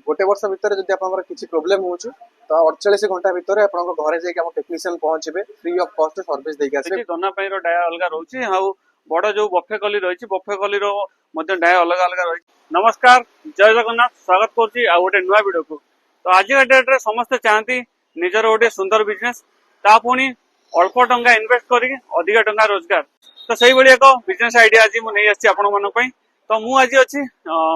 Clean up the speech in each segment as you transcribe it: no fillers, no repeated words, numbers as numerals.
गोटे वर्ष भितर जदि आपनकर किछि प्रॉब्लम होउछु तो 48 घंटा भितर आपनकर घरे जाई के हम टेक्नीशियन पहुंचबे फ्री ऑफ कॉस्ट सर्विस देके आसे दोना पई रो डाया अलगा रहउची हाउ बड़ जो बफे कली रहिछि बफे कली रो मध्ये डाया अलग अलग रहिछि। नमस्कार, जय जगन्नाथ, स्वागत करछि आ गोटे नुवा वीडियो को। तो आज के डेट रे समस्त चाहती निजर गोटे सुंदर बिजनेस ता पुनी अल्प टंका इन्वेस्ट करी अधिक टंका रोजगार। तो सही भली एक बिजनेस आइडिया आज मु नै आछि आपन मन पई। तो मु आज अछि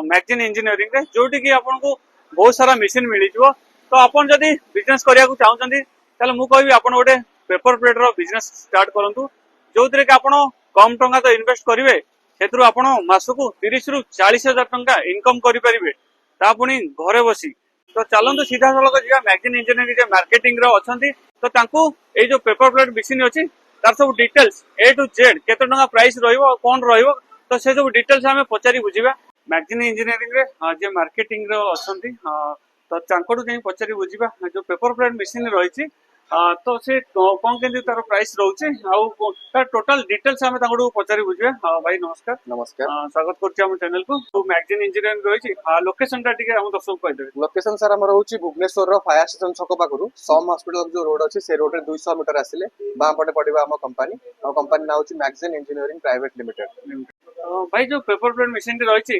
मैगजीन इंजीनियरिंग रे जोटी कि आपन को बहुत सारा मशीन मिली जिवो। तो आपन जदी बिजनेस करिया को चाहउछंती ताले मु कहबी आपन गोटे पेपर प्लेट रो बिजनेस स्टार्ट करंतु जोतरे कि आपन कम टंका तो इन्वेस्ट करिवे सेतरु आपन मासकु 30 रु 40 हजार टंका इनकम करि परिबे ता पुनी घरे बसी। तो चलंतु सीधा सलक जिया मैगजीन इंजीनियरिंग जे मार्केटिंग रो अछंती तो तांको ए जो पेपर प्लेट मशीन अछि तार सब डिटेल्स ए टू जेड केते टंका प्राइस रहइबो कोन रहइबो तो से सब डिटेल्स हमें पचारि बुझिबा। मैगजीन इंजीनियरिंग रे जे मार्केटिंग रो अछंती तो तांकोडु जे पचारि बुझिबा जो पेपर प्लेट मशीन रहिछि तो से कोन केंदी तार प्राइस रहउछि आ तार टोटल डिटेल्स हमें तांकोडु पचारि बुझिबा। भाई नमस्कार। नमस्कार, स्वागत करछि हम चैनल को। तो मैगजीन इंजीनियरिंग रहिछि लोकेशन टा टिके हम दर्शक कहि देबे। लोकेशन सर हमर होउची भुवनेश्वर रो फायर स्टेशन छक पाखरु सम हॉस्पिटल जो रोड अछि से रोड रे 200 मीटर आसिले बा पटे पडिबा हम कंपनी ना होउची मैगजीन इंजीनियरिंग प्राइवेट लिमिटेड। भाई जो पेपर प्लेट मशीन रहिछि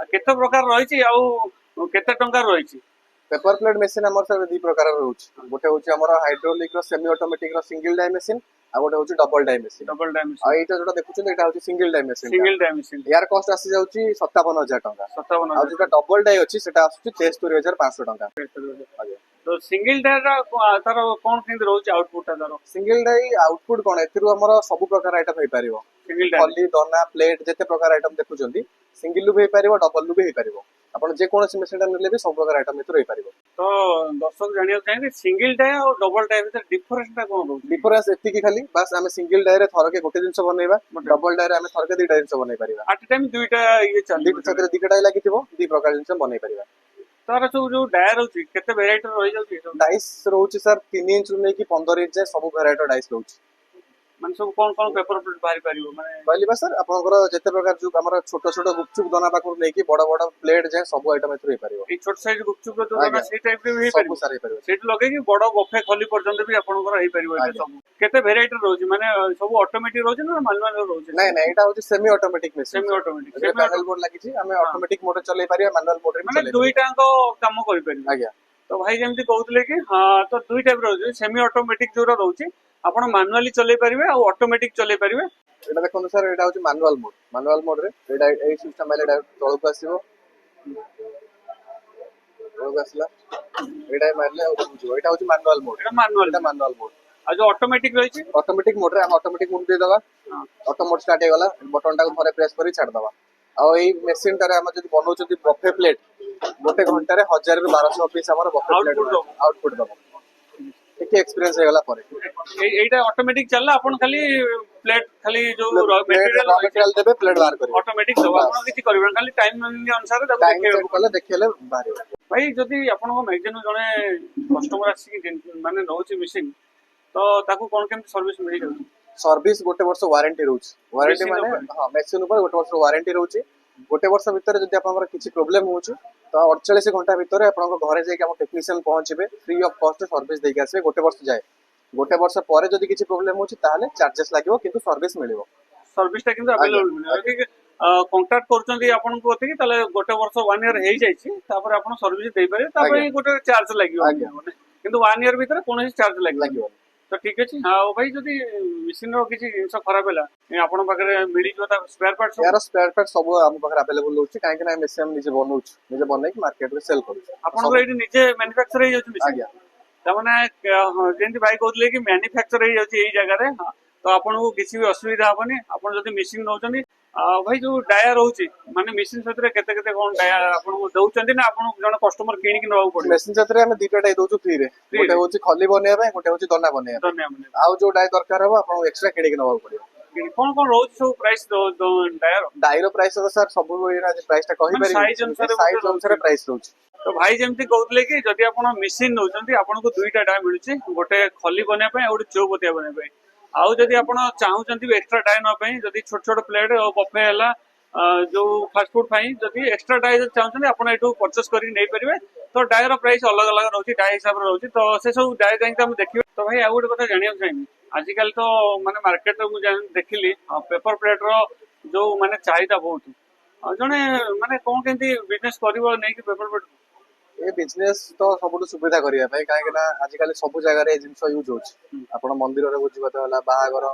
केते प्रकार रहिछि आ केते टंका रहिछि? पेपर प्लेट मशीन हमर सर दी प्रकार रहउची गोटे होउची हमर हाइड्रोलिक रो सेमी ऑटोमेटिक रो सिंगल डाई मशीन आ गोटे होउची double die machine. Double die machine आ एटा जोटा देखुछन एटा होउची single die machine. Single die machine यार कॉस्ट आसी जाउची 57000 टंका। 57 आ जोटा डबल डाई अछि सेटा आसुची 73500 टंका। तो सिंगल डाई रा तार कोन केंद रहउछि आउटपुट तार? सिंगल डाई आउटपुट कोन एथिरु हमर सब प्रकार आइटम हे परिबो। सिंगल डाई खली दोना प्लेट जते प्रकार आइटम देखुचंती सिंगल लु भी हे परिबो डबल लु भी हे परिबो। आपण जे कोनोसी मशीन नेले भी सब प्रकार आइटम एथिरु हे परिबो। तो दर्शक जानिया चाहिए सिंगल डाई और डबल डाई में डिफरेंस टा कोन रहउछि? डिफरेंस एति की खाली बस हमें सिंगल डाई रे थरके गोटे जिंस बनेबा डबल डाई रे हमें थरके दुईटा जिंस बनै परिबा। एट टाइम दुईटा ये चली दुईटा दुईटा डाई लागिथिबो दी प्रकार जिंस बनै परिबा। तार जो डाई रहउछि केते वेराइटी रहि जाउछि? डाइस रहउछि सर 3 इंच रु नै की 15 इंच सब वेराइटी डाइस रहउछि। माने सब कोन कोन पेपर प्लेट बाहरी परिबो माने कहली बा सर आपनकर जते प्रकार जो हमर छोट छोट गुपचुप दोना पाखर नै की बड़ बड़ प्लेट जे सब आइटम एथु हे परिबो। ए छोट साइज गुपचुप रो दोना से टाइप रे हे परिबो सब सारे परिबो। सेट लगे कि बड़ बफे खली पर्यंत भी आपनकर हे परिबो ए सब। केते वेराइटी रहउछि माने सब ऑटोमेटिक रहउछि ना मैनुअल रहउछि? नै नै एटा होछि semi automatic machine. Semi automatic semi panel board लागिछि हमें ऑटोमेटिक मोड चलै परिया मैनुअल मोड रे माने चलै दुईटा को काम करि परिबो। आज्ञा तो भाई जेमति कहउतले कि हां तो दुई टाइप रहउछि सेमी ऑटोमेटिक जो रहउछि आपण मैनुअली चलै परिबे आ ऑटोमेटिक चलै परिबे। एटा देखो सर एटा होछि मैनुअल मोड रे एटा ए सिस्टम आले एटा तळको आसीबो तळको आसला एटा मारले आ बुझो एटा होछि मैनुअल मोड। एटा मैनुअल मोड आ जो ऑटोमेटिक रहिछि ऑटोमेटिक मोड रे हम ऑटोमेटिक मोड दे दबा ऑटो मोड स्टार्ट हे गला बटन टा को थरे प्रेस करी छाड़ दबा आ एई मशीन टारे हम जदी बनौचती बफे प्लेट गोटे घंटा रे 1000 रु 1200 पीस हमर बफे प्लेट आउटपुट दबा एक एक्सपीरियंस हे गला परे एटा ऑटोमेटिक चलला आपण खाली प्लेट खाली जो मटेरियल देबे प्लेट बाहर करियो ऑटोमेटिक दबा आपण किछि करबे खाली टाइम अनुसार टाइम कले देखेले बाहर। भाई जदी आपण को मैगजीन जने कस्टमर आसी माने रहउछि मशीन तो ताकू कोन केम सर्विस मिली जाउछि? सर्विस गोटे वर्ष वारंटी रहउछि। वारंटी माने हां मशीन ऊपर गोटे वर्ष वारंटी रहउछि। गोटे वर्ष भीतर जदी आपनकर किछि प्रॉब्लम होउछि तो 48 घंटा भीतर आपन घरे जाई के हम टेक्नीशियन पहुंचबे फ्री ऑफ कॉस्ट सर्विस देके आसे गोटे वर्ष जाए। गोटे वर्ष परे जदी किछि प्रॉब्लम होउछि ताले चार्जेस लागिवो किंतु सर्विस मिलिवो। सर्विस टा किंतु अवेलेबल मिलिवो। कांटेक्ट करचंदी आपन को ओते कि ताले गोटे वर्ष 1 ईयर हे जाईछि तापर आपन सर्विस देई पारे तापर गोटे चार्ज लागिवो किंतु 1 ईयर भीतर कोनोसी चार्ज लागिवो। तो ठीक अछि। हां भाई जदी मशीन रो किछि जिंस खराब होला आपन पाखरे मिली जो ता स्पेयर पार्ट सब? यार स्पेयर पार्ट सब हम पाखरे अवेलेबल होछि काहे कि ना मशीन निजे बनौछ निजे बनाई के मार्केट रे सेल करू। आपन को एठी निजे मैन्युफैक्चर हे जाउछि मशीन? आज्ञा त माने जेंति भाई कहतले कि मैन्युफैक्चर हे जाउछि एई जगह रे तो आपन को किछि भी असुविधा होबनी। आपन जदी मशीन नौचंदी भाई जो डाया रहउछि माने मशीन सतरे केते केते कोन डाया आपन को दउचंदी ना आपन जण कस्टमर किनि कि नबाउ पड़े? मशीन सतरे हम दीटा डाई दउछु फ्री रे। गोटे होछि खली बनेबा गोटे होछि दोना बनेबा। आ जो डाई दरकार हो आपन एक्स्ट्रा किनि कि नबाउ पड़ियो। कोन कोन रहउछि सब प्राइस डायर? डायर प्राइस तो सर सब प्राइस टा कहि पारि साइज अनुसार प्राइस रहउछि। तो भाई जेमति कहतले कि जदी आपन मशीन नौचंदी आपन को दुईटा डाय मिलुछि गोटे खली बने पय गोटे चौबतिया बने पय। आउ जदी आपण चाहउचंती एक्स्ट्रा डाय न पय जदी छोट छोट प्लेट बफे हला जो फास्ट फूड फाई जदि एक्स्ट्रा डाई चाहते आप परचेस कर तो डायर प्राइस अलग अलग रोचे डाई हिसाब से रोचे तो से सब डाई जाइए देखिए तो भाई आउ गोटे कथा जाना चाहिए आजिकल तो माने मार्केट मुझे देखिली पेपर प्लेट रो जो माने चाहिदा बहुत जड़े माने कौन केमती बिजनेस कर पेपर प्लेट ये बिजनेस तो सब सुविधा करने कहीं आजिकल सब जगह जिन यूज हो मंदिर में भोजी भात है बाहागर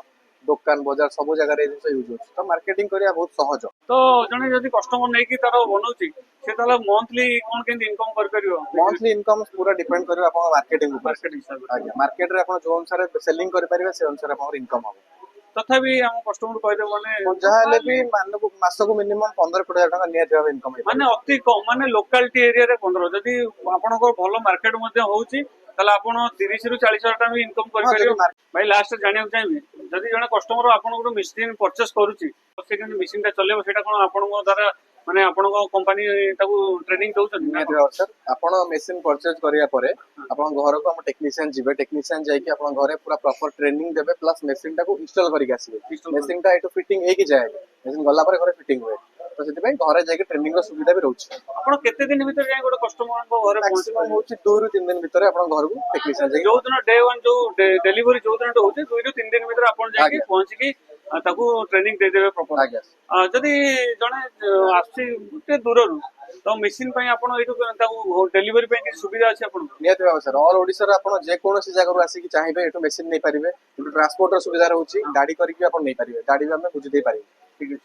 दुकान बजार सब जगह जिन यूज हो तो मार्केटिंग करने बहुत सहज। तो जड़े जब कस्टमर नहीं कि तार बनाऊँगी से मंथली कौन केमती इनकम कर मंथली इनकम पूरा डिपेंड करियो आपण मार्केटिंग ऊपर मार्केट हिसाब से आज्ञा मार्केट रे आपण जो अनुसार सेलिंग करि परिबे से अनुसार आपण इनकम हो तथापि हम कस्टमर कहदे माने जहाँ हेले भी मासको मिनिमम 15-20 हजार टका नियत भाव इनकम माने अति कम माने लोकालिटी एरिया रे 15 जदि आपनको भलो मार्केट मध्ये होउची ताले आपण 30 रु 40 हजार टका भी इनकम कर परियो भाई लास्ट जानिया चाहिए जदि जने कस्टमर आपनको मशीन परचेस करूची से केन मशीन ता चलेबो सेटा कोन आपनको द्वारा माने आपनको कंपनी ताकू ट्रेनिंग दउछन नियत भाव सर आपण मशीन परचेस करिया परे आपण घर को हम टेक्नीशियन जिबे टेक्नीशियन जाई कि आपण घरे पूरा प्रॉपर ट्रेनिंग देबे प्लस मशीन ताकू इंस्टॉल करिक आसीबे मशीन ता एटू फिटिंग हे कि जाय मशीन गला परे घरे फिटिंग होय तो सेति भाई घरे जाई कि ट्रेनिंग रो सुविधा भी रहउची आपण केते दिन भीतर जाय गोटे कस्टमर को घरे मैक्सिमम होची 2 रु 3 दिन भीतर आपण घर को टेक्नीशियन जाई जो दिन डे 1 जो डिलीवरी जो दिन होची 2 रु 3 दिन भीतर आपण जाय कि पहुंच की ताकू ट्रेनिंग दे देबे प्रॉपर आज्ञा जदि जने आसी ते दूर रु तो मशीन पई आपण एटू ताकू डिलीवरी पई कि सुविधा अछि आपण नियत भाव सर ऑल ओडिसा रे आपण जे कोनोसी जगह आसी कि चाहिबे एटू मशीन नै परिबे एटू ट्रांसपोर्ट रो सुविधा रहउची गाड़ी करिक आपण नै परिबे गाड़ी भी हम बुझि दे पारिबे ठीक है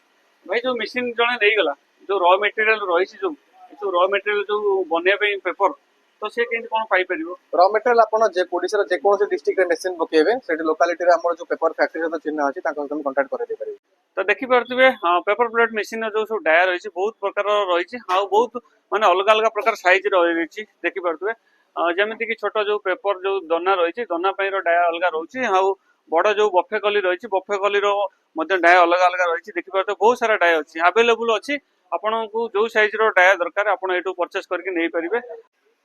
भाई जो मशीन जने नहीं गला जो रॉ मटेरियल रही जो रॉ मटेरियल जो बने पेपर तो से केंति कोन पाई परिबो रॉ मटेरियल आपण जे ओडिसा रे जे कोनोसी डिस्ट्रिक्ट रे मशीन पकेबे सेठी लोकालिटी रे हमर जो पेपर फैक्ट्री रो चिन्ह अछि ताको हम कांटेक्ट करे दे परिबे तो देखि परथिबे पेपर प्लेट मशीन जो सब डायर रही बहुत प्रकार रही बहुत माने अलग अलग प्रकार साइज रही देखि परथिबे जेमिति कि छोट जो पेपर जो दना रही दना पई रो डायर अलग रहउची हाउ बड़ जो बफे कली रही बफे कली रो मध्य डाय अलग अलग रही देखि परथिबे बहुत सारा डाय अछि अवेलेबल अछि आपनको जो साइज रो डाय दरकार आपण एटू परचेस करके नै परिबे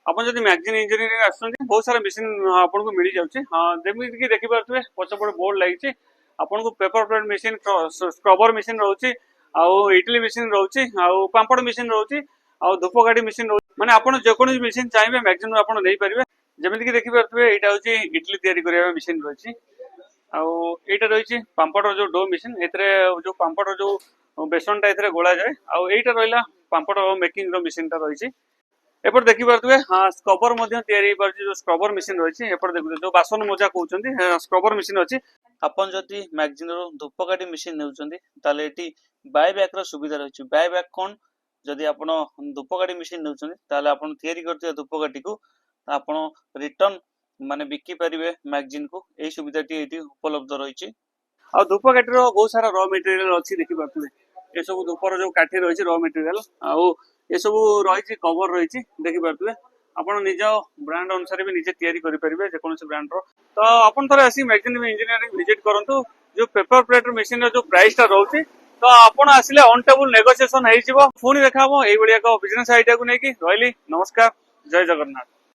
आपण जदि मैगजीन इंजीनियरिंग आछन बहुत सारा मशीन आपनको मिली जाउची हां जेमिति कि देखि परथिबे पछपड़ बोर्ड लागिची आपनको paper plate machine scrubber machine रहउची आ इडली मशीन रहउची आ पांपड़ मशीन रहउची आ धूप गाड़ी मशीन रहउची माने आपण जे कोन मशीन चाहिबे मैगजीन आपण नै परिबे जेमिति कि देखि परथिबे एटा होची इडली तयारी करिया मशीन रहउची आ एटा रहिची पांपड़ जो डो मशीन एतरे जो पांपड़ जो बेसन टा एतरे गोळा जाय आ एटा रहिला पांपड़ मेकिंग रो मशीन टा रहिची एपर देखि परथिबे हां स्क्रबर मध्ये तयारी परची जो स्क्रबर मशीन रहिची एपर देखु जो बासन मोजा कहउचंदी स्क्रबर मशीन अछि आपण जदि मैगजीन रो धूपकाठी मशीन नेउचंदी ताले एटी बाय बैक रो सुविधा रहिची बाय बैक कोन जदि आपण धूपकाठी मशीन नेउचंदी ताले आपण तयारी करथिया धूपकाठी को आपण रिटर्न माने बिकी परिबे मैगजीन को ए सुविधाटी एटी उपलब्ध रहिची आ धूपकाठी रो बहुत सारा रॉ मटेरियल अछि देखि परथिबे ए सब धूपर जो काठी रहिची रॉ मटेरियल आ ये सब रही कवर रही देखी पारे आपड़ निज ब्रांड अनुसार भी निजे तैयारी करेंगे जेकोसी ब्रांड रो तो आपन थोड़े आसी मैगजीन इंजीनियरिंग विजिट करंतु जो पेपर प्लेट मशीन रो जो प्राइस टा रोची तो आपन आसिले ऑन टेबल नेगोशिएशन हेइ जिवो पुणी देखा हम एई बढिया को बिजनेस आइडिया को नेकी रहली नमस्कार जय जगन्नाथ।